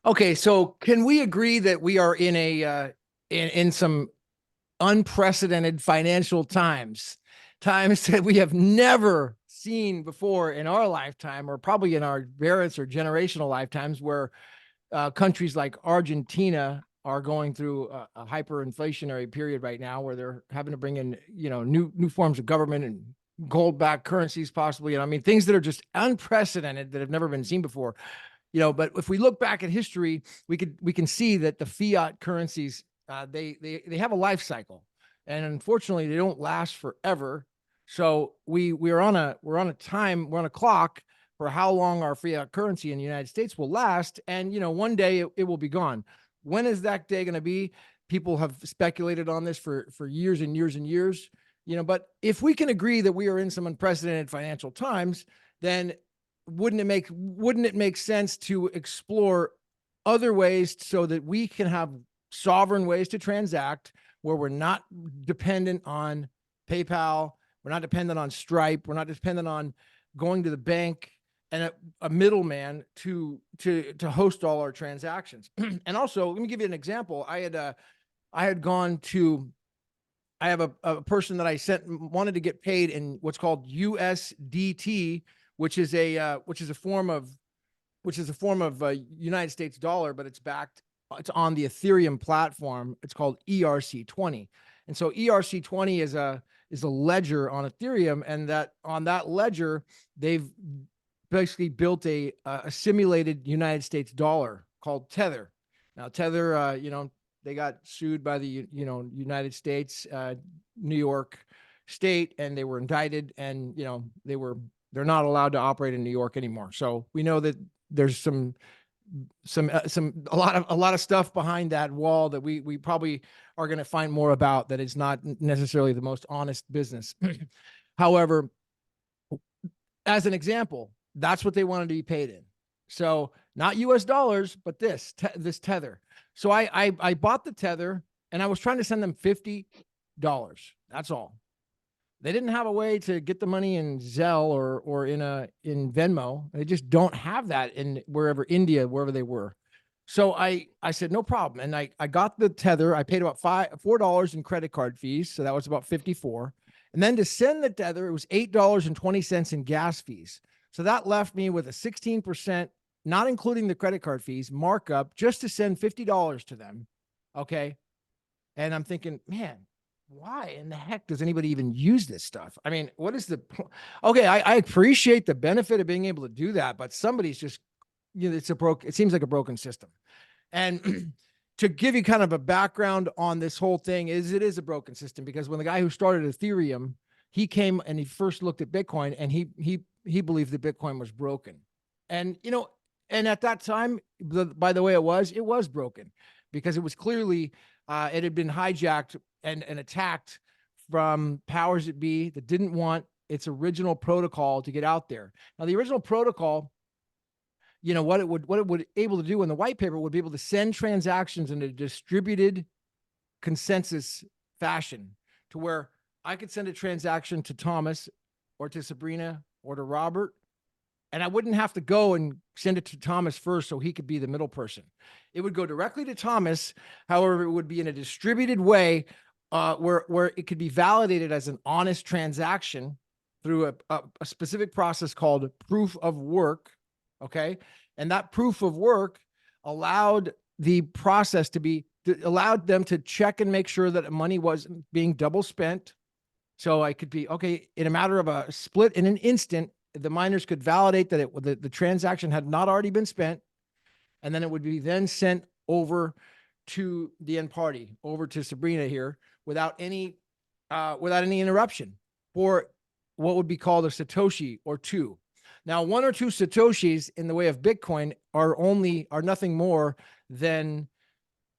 Okay, so can we agree that we are in a in some unprecedented financial times, times that we have never seen before in our lifetime, or probably in our parents or generational lifetimes, where countries like Argentina are going through a hyperinflationary period right now, where they're having to bring in new forms of government and gold-backed currencies, possibly. And I mean, things that are just unprecedented that have never been seen before. But if we look back at history, we can see that the fiat currencies, they have a life cycle, and unfortunately, they don't last forever. So we're on a clock for how long our fiat currency in the United States will last, and one day it will be gone. When is that day going to be? People have speculated on this for years and years and years. But if we can agree that we are in some unprecedented financial times, then wouldn't it make sense to explore other ways so that we can have sovereign ways to transact, where we're not dependent on PayPal, we're not dependent on Stripe, we're not dependent on going to the bank and a middleman to host all our transactions. And also, let me give you an example. I had gone to I have a person that I wanted to get paid in what's called USDT, which is a form of United States dollar, but it's on the Ethereum platform. It's called ERC20. And so ERC20 is a ledger on Ethereum, and that on that ledger, they've basically built a simulated United States dollar called Tether. Now, Tether, they got sued by the United States, New York State, and they were indicted, and they're not allowed to operate in New York anymore. So we know that there's a lot of stuff behind that wall that we probably are going to find more about, that is not necessarily the most honest business. However, as an example, that's what they wanted to be paid in. So not US dollars, but this Tether. So I bought the Tether, and I was trying to send them $50. That's all. They didn't have a way to get the money in Zelle or in Venmo. They just don't have that in wherever they were. So I said, no problem. And I got the Tether. I paid about $4 in credit card fees. So that was about 54. And then to send the Tether, it was $8.20 in gas fees. So that left me with a 16%, not including the credit card fees, markup just to send $50 to them. Okay. And I'm thinking, man, why in the heck does anybody even use this stuff? I mean, what is the point? Okay, I appreciate the benefit of being able to do that, but somebody's just, it seems like a broken system. And to give you kind of a background on this whole thing, it is a broken system, because when the guy who started Ethereum, he came and he first looked at Bitcoin, and he believed that Bitcoin was broken. And and at that time, by the way, it was broken, because it was clearly it had been hijacked and attacked from powers that be that didn't want its original protocol to get out there. Now, the original protocol, what it would able to do in the white paper, would be able to send transactions in a distributed consensus fashion, to where I could send a transaction to Thomas or to Sabrina or to Robert, and I wouldn't have to go and send it to Thomas first so he could be the middle person. It would go directly to Thomas. However, it would be in a distributed way, where it could be validated as an honest transaction through a specific process called proof of work. Okay. And that proof of work allowed the process allowed them to check and make sure that money wasn't being double spent. So I could be, okay, in a matter of a split in an instant, the miners could validate that the transaction had not already been spent. And then it would be then sent over to the end party, over to Sabrina here, without any interruption, for what would be called a Satoshi or two. Now, 1 or 2 Satoshis in the way of Bitcoin are nothing more than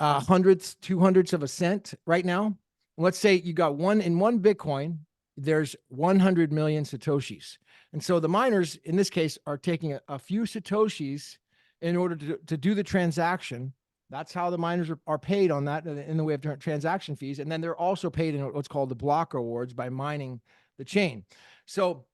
hundredths, 200ths of a cent right now. Let's say you got one Bitcoin, there's 100 million Satoshis. And so the miners in this case are taking a few Satoshis in order to do the transaction. That's how the miners are paid on that, in the way of transaction fees. And then they're also paid in what's called the block rewards by mining the chain. So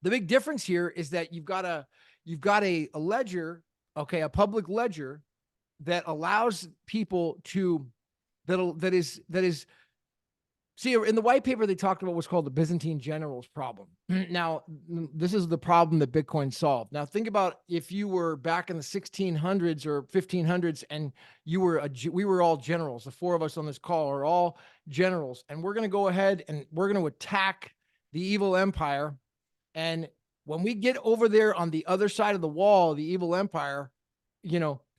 the big difference here is that you've got a ledger, okay, a public ledger, that allows people to, that is, see, in the white paper, they talked about what's called the Byzantine generals problem. Now, this is the problem that Bitcoin solved. Now, think about if you were back in the 1600s or 1500s and we were all generals. The four of us on this call are all generals. And we're going to go ahead and we're going to attack the evil empire. And when we get over there on the other side of the wall, the evil empire,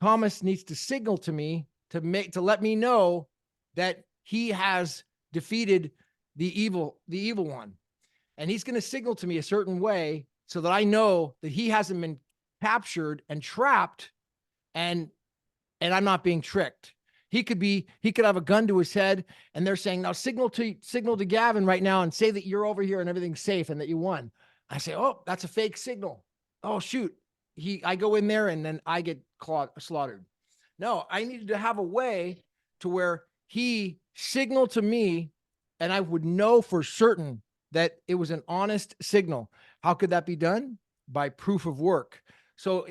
Thomas needs to signal to me to let me know that he has defeated the evil one. And he's going to signal to me a certain way so that I know that he hasn't been captured and trapped and I'm not being tricked. He could have a gun to his head and they're saying, now signal to Gavin right now and say that you're over here and everything's safe and that you won. I say, oh, that's a fake signal. Oh, shoot. I go in there and then I get slaughtered. No, I needed to have a way to where he signaled to me and I would know for certain that it was an honest signal. How could that be done? By proof of work. So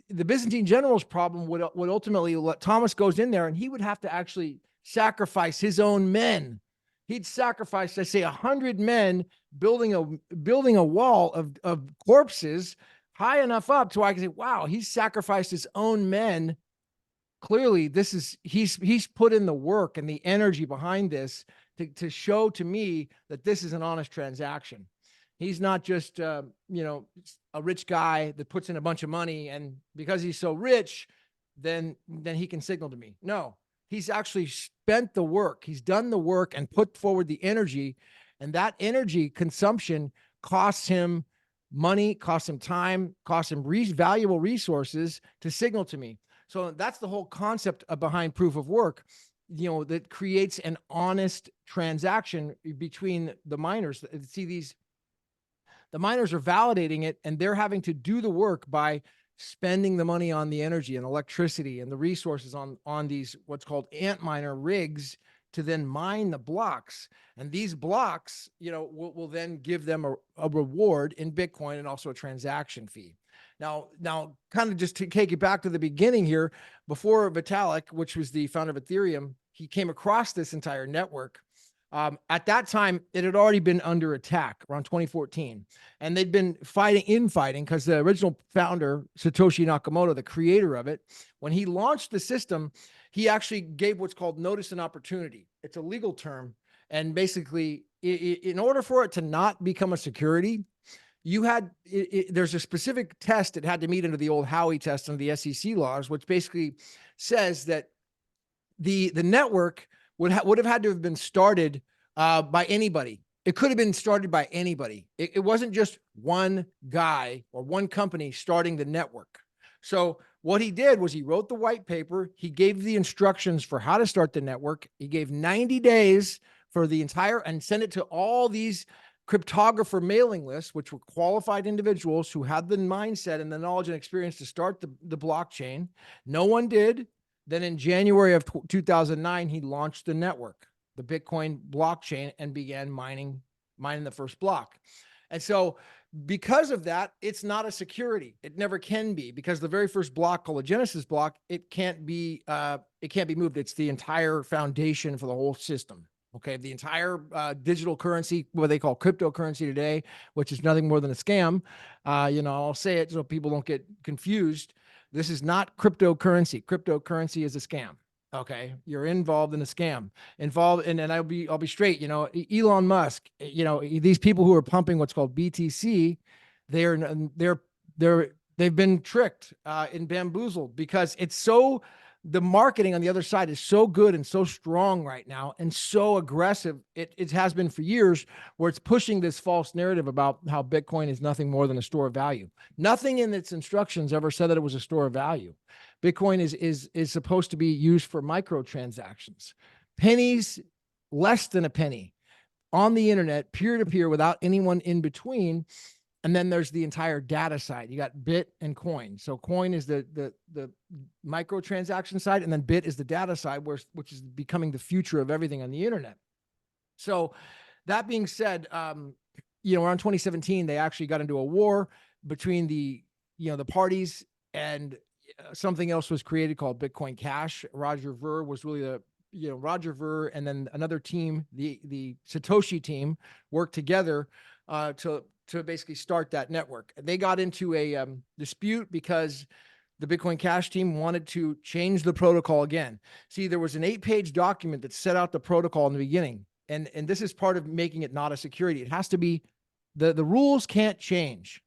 the Byzantine generals problem would ultimately let Thomas goes in there and he would have to actually sacrifice his own men. He'd sacrifice, I say, 100 men building a wall of corpses high enough up so I can say, wow, he's sacrificed his own men. Clearly, he's put in the work and the energy behind this to show to me that this is an honest transaction. He's not just a rich guy that puts in a bunch of money and because he's so rich, then he can signal to me. No, he's actually spent the work. He's done the work and put forward the energy, and that energy consumption costs him money, costs him time, costs him valuable resources to signal to me. So that's the whole concept behind proof of work, that creates an honest transaction between the miners. See, the miners are validating it and they're having to do the work by spending the money on the energy and electricity and the resources on these, what's called Antminer rigs to then mine the blocks. And these blocks, will then give them a reward in Bitcoin and also a transaction fee. Now, kind of just to take it back to the beginning here, before Vitalik, which was the founder of Ethereum, he came across this entire network. At that time, it had already been under attack around 2014. And they'd been infighting because the original founder, Satoshi Nakamoto, the creator of it, when he launched the system, he actually gave what's called notice and opportunity. It's a legal term. And basically, in order for it to not become a security, there's a specific test it had to meet under the old Howey test under the SEC laws, which basically says that the network would have had to have been started by anybody. It could have been started by anybody. It wasn't just one guy or one company starting the network. So what he did was he wrote the white paper. He gave the instructions for how to start the network. He gave 90 days for the entire and sent it to all these cryptographer mailing lists, which were qualified individuals who had the mindset and the knowledge and experience to start the blockchain. No one did. Then in January of 2009, he launched the network, the Bitcoin blockchain, and began mining the first block. And so because of that, it's not a security. It never can be, because the very first block, called a Genesis block, it can't be moved. It's the entire foundation for the whole system. Okay, the entire digital currency, what they call cryptocurrency today, which is nothing more than a scam. I'll say it so people don't get confused. This is not cryptocurrency. Cryptocurrency is a scam. Okay, you're involved in a scam. And I'll be straight. Elon Musk. These people who are pumping what's called BTC, they've been tricked and bamboozled, because the marketing on the other side is so good and so strong right now and so aggressive. It has been for years, where it's pushing this false narrative about how Bitcoin is nothing more than a store of value. Nothing in its instructions ever said that it was a store of value. Bitcoin is supposed to be used for microtransactions, pennies, less than a penny, on the internet, peer-to-peer, without anyone in between. And then there's the entire data side. You got bit and coin. So coin is the microtransaction side, and then bit is the data side, which is becoming the future of everything on the internet. So that being said, around 2017, they actually got into a war between the parties, and something else was created called Bitcoin Cash. Roger Ver was really the, Roger Ver and then another team, the Satoshi team, worked together to basically start that network. They got into a dispute because the Bitcoin Cash team wanted to change the protocol again. See, there was an 8-page document that set out the protocol in the beginning. And this is part of making it not a security. It has to be, the rules can't change.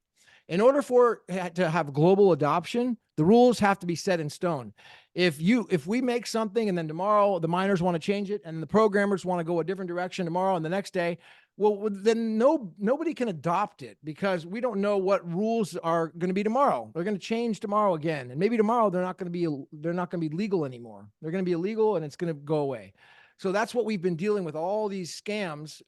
In order for it to have global adoption, the rules have to be set in stone. If we make something and then tomorrow the miners want to change it and the programmers want to go a different direction tomorrow and the next day, well, then nobody can adopt it because we don't know what rules are going to be tomorrow. They're going to change tomorrow again, and maybe tomorrow they're not going to be legal anymore. They're going to be illegal, and it's going to go away. So that's what we've been dealing with. All these scams.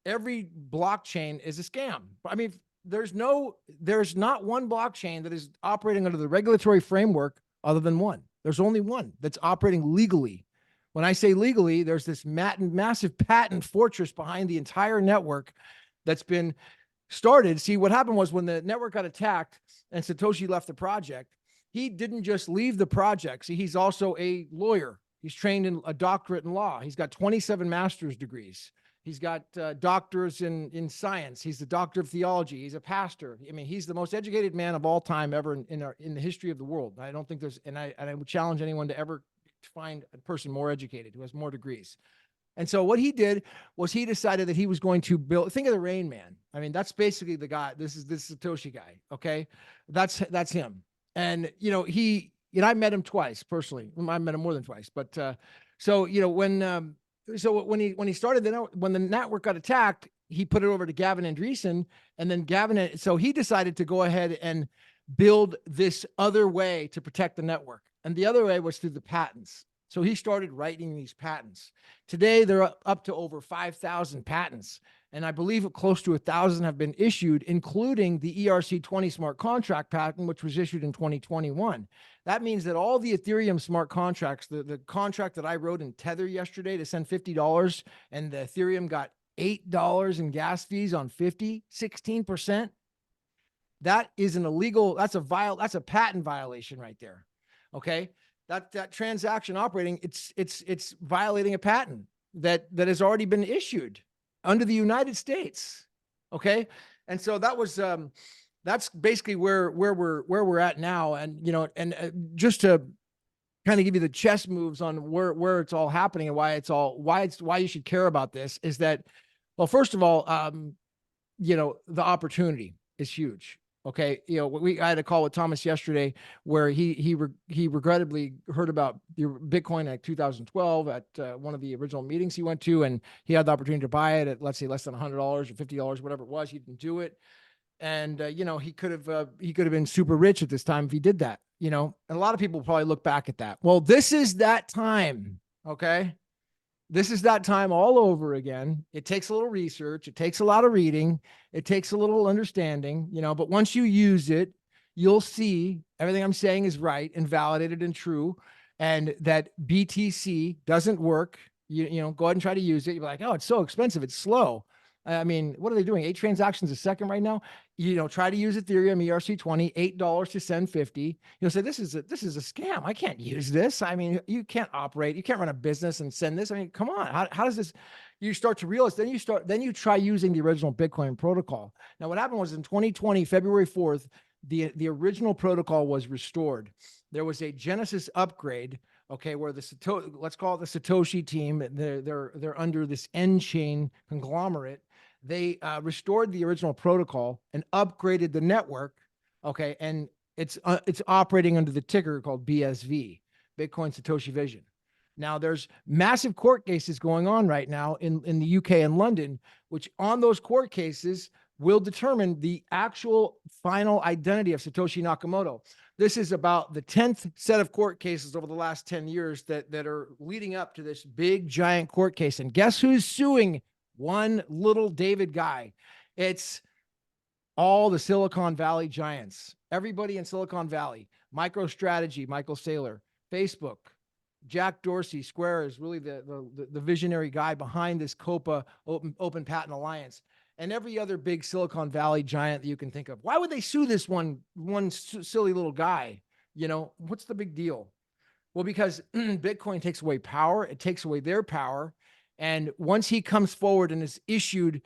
Every blockchain is a scam. I mean, there's not one blockchain that is operating under the regulatory framework other than one. There's only one that's operating legally. When I say legally, there's this massive patent fortress behind the entire network that's been started. See, what happened was when the network got attacked and Satoshi left the project, he didn't just leave the project. See, he's also a lawyer. He's trained in a doctorate in law. He's got 27 master's degrees. He's got doctors in science. He's the doctor of theology. He's a pastor. I mean, he's the most educated man of all time ever in the history of the world. I don't think there's, and I would challenge anyone to ever find a person more educated who has more degrees. And so what he did was he decided that he was going to build, think of the Rain Man. I mean, that's basically the guy. This Satoshi guy. Okay. That's him. And, I met him twice personally. I met him more than twice, but, when he started, when the network got attacked, he put it over to Gavin Andreessen, and then so he decided to go ahead and build this other way to protect the network. And the other way was through the patents. So he started writing these patents. Today, they're up to over 5,000 patents. And I believe close to 1,000 have been issued, including the ERC20 smart contract patent, which was issued in 2021. That means that all the Ethereum smart contracts, the contract that I wrote in Tether yesterday to send $50, and the Ethereum got $8 in gas fees on 16%. That is an illegal, that's a patent violation right there. Okay. That transaction operating, it's violating a patent that has already been issued under the United States. Okay. And so that was, that's basically where we're at now. And, just to kind of give you the chess moves on where it's all happening and why you should care about this is that, well, first of all, the opportunity is huge. Okay. I had a call with Thomas yesterday where he regrettably heard about Bitcoin in 2012 at one of the original meetings he went to, and he had the opportunity to buy it at, let's say, less than $100 or $50, whatever it was. He didn't do it. And, he could have been super rich at this time if he did that, and a lot of people probably look back at that. Well, this is that time. Okay. This is that time all over again. It takes a little research. It takes a lot of reading. It takes a little understanding, but once you use it, you'll see everything I'm saying is right and validated and true. And that BTC doesn't work. Go ahead and try to use it. You're like, oh, it's so expensive. It's slow. I mean, what are they doing? 8 transactions a second right now. Try to use Ethereum ERC20, $8 to send 50. Say this is a scam. I can't use this. I mean, you can't operate. You can't run a business and send this. I mean, come on. How does this? You start to realize. Then you try using the original Bitcoin protocol. Now, what happened was in 2020, February 4th, the original protocol was restored. There was a Genesis upgrade. Okay, where let's call it the Satoshi team. They're under this N-chain conglomerate. They restored the original protocol and upgraded the network. Okay, and it's operating under the ticker called BSV, Bitcoin Satoshi Vision. Now there's massive court cases going on right now in the UK and London, which on those court cases will determine the actual final identity of Satoshi Nakamoto. This is about the 10th set of court cases over the last 10 years that are leading up to this big giant court case. And guess who's suing one little David guy? It's all the Silicon Valley giants. Everybody in Silicon Valley, MicroStrategy, Michael Saylor, Facebook, Jack Dorsey, Square is really the visionary guy behind this COPA Open Patent Alliance, and every other big Silicon Valley giant that you can think of. Why would they sue this one silly little guy? What's the big deal? Well, because Bitcoin takes away power, it takes away their power. And once he comes forward and is issued,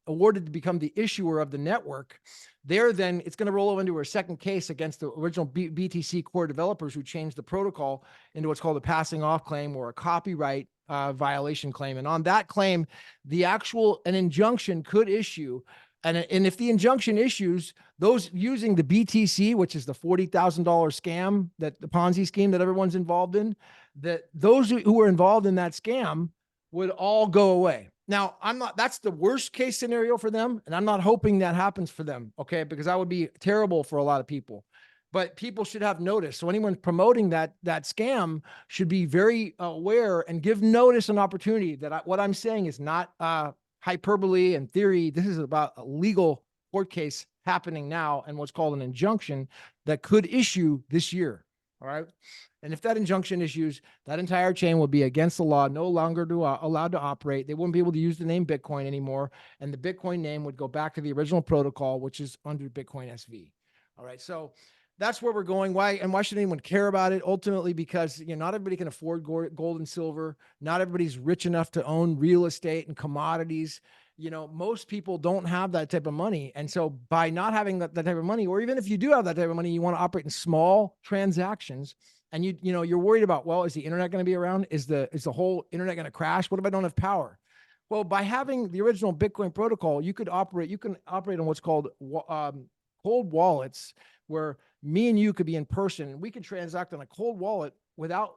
awarded to become the issuer of the network, then it's going to roll over into a second case against the original BTC core developers who changed the protocol into what's called a passing off claim or a copyright violation claim. And on that claim, an injunction could issue. And if the injunction issues, those using the BTC, which is the $40,000 scam, that the Ponzi scheme that everyone's involved in, that those who were involved in that scam would all go away. Now, that's the worst case scenario for them. And I'm not hoping that happens for them. Okay. Because that would be terrible for a lot of people, but people should have notice. So anyone promoting that scam should be very aware and give notice and opportunity that what I'm saying is not, hyperbole and theory. This is about a legal court case happening now and what's called an injunction that could issue this year. All right. And if that injunction issues, that entire chain will be against the law, no longer allowed to operate. They wouldn't be able to use the name Bitcoin anymore. And the Bitcoin name would go back to the original protocol, which is under Bitcoin SV. All right. So that's where we're going. Why should anyone care about it? Ultimately, because not everybody can afford gold and silver. Not everybody's rich enough to own real estate and commodities. Most people don't have that type of money. And so by not having that type of money, or even if you do have that type of money, you want to operate in small transactions. And you're worried about, well, is the internet going to be around? Is the whole internet going to crash? What if I don't have power? Well, by having the original Bitcoin protocol, you can operate on what's called cold wallets, where me and you could be in person. We could transact on a cold wallet without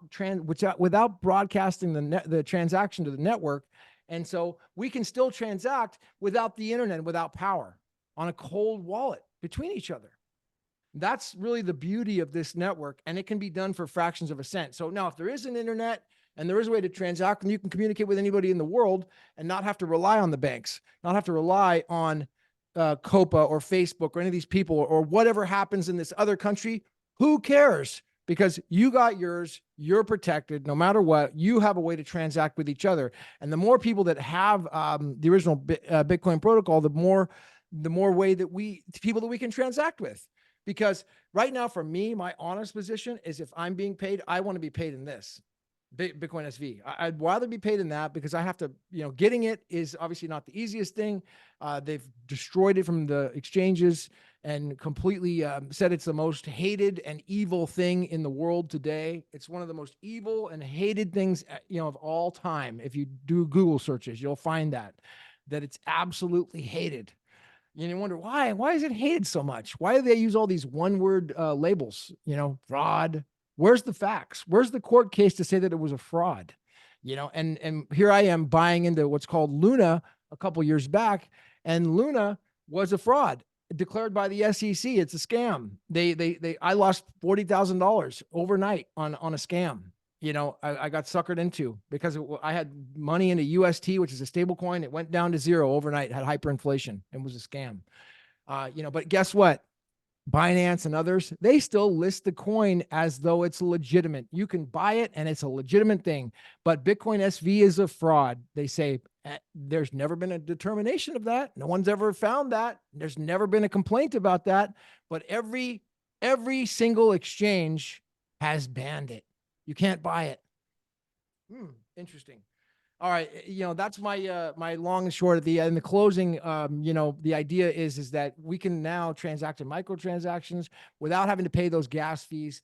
broadcasting the transaction to the network. And so we can still transact without the internet, without power, on a cold wallet between each other. That's really the beauty of this network. And it can be done for fractions of a cent. So now if there is an internet and there is a way to transact, and you can communicate with anybody in the world and not have to rely on the banks, not have to rely on Copa or Facebook or any of these people or whatever happens in this other country, who cares? Because you got yours, you're protected. No matter what, you have a way to transact with each other. And the more people that have the original Bitcoin protocol, the more way that people that we can transact with. Because right now, for me, my honest position is, if I'm being paid, I want to be paid in this Bitcoin SV. I'd rather be paid in that, because I have to, getting it is obviously not the easiest thing. They've destroyed it from the exchanges and completely said it's the most hated and evil thing in the world today. It's one of the most evil and hated things, of all time. If you do Google searches, you'll find that it's absolutely hated. You wonder why is it hated so much? Why do they use all these one-word labels? Fraud. Where's the facts? Where's the court case to say that it was a fraud? And here I am buying into what's called Luna a couple years back, and Luna was a fraud declared by the SEC. It's a scam. I lost $40,000 overnight on a scam. I got suckered into, because I had money into UST, which is a stable coin. It went down to zero overnight, had hyperinflation, and was a scam. But guess what? Binance and others, they still list the coin as though it's legitimate. You can buy it and it's a legitimate thing. But Bitcoin SV is a fraud. They say there's never been a determination of that. No one's ever found that. There's never been a complaint about that. But every single exchange has banned it. You can't buy it. Interesting. All right. That's my long and short in the closing. The idea is that we can now transact in microtransactions without having to pay those gas fees,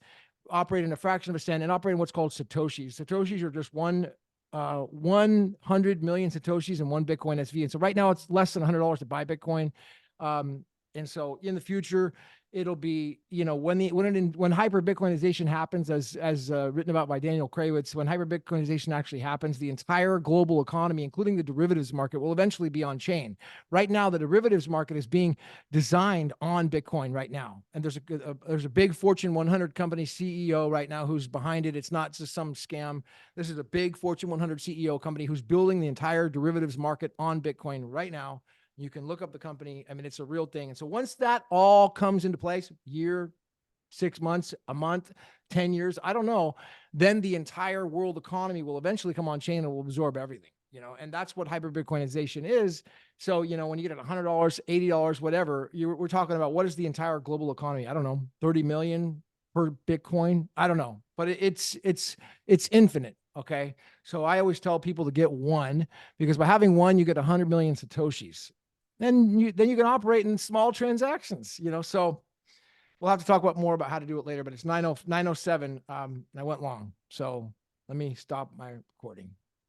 operate in a fraction of a cent, and operate in what's called Satoshis. Satoshis are just 100 million Satoshis and one Bitcoin SV. And so right now it's less than $100 to buy Bitcoin. And so in the future, it'll be, when hyperbitcoinization happens, as written about by Daniel Krawitz, when hyperbitcoinization actually happens, the entire global economy, including the derivatives market, will eventually be on chain. Right now, the derivatives market is being designed on Bitcoin right now. And there's a big Fortune 100 company CEO right now who's behind it. It's not just some scam. This is a big Fortune 100 CEO company who's building the entire derivatives market on Bitcoin right now. You can look up the company. I mean, it's a real thing. And so once that all comes into place, year, 6 months, a month, 10 years, I don't know, then the entire world economy will eventually come on chain and will absorb everything. you know, and that's what hyperbitcoinization is. So, you know, when you get $100, $80, whatever, we're talking about what is the entire global economy? I don't know, 30 million per Bitcoin. I don't know, but it's infinite. Okay. So I always tell people to get one, because by having one, you get 100 million Satoshis. Then you can operate in small transactions, you know. So we'll have to talk about more about how to do it later, but it's 9:07. I went long. So let me stop my recording.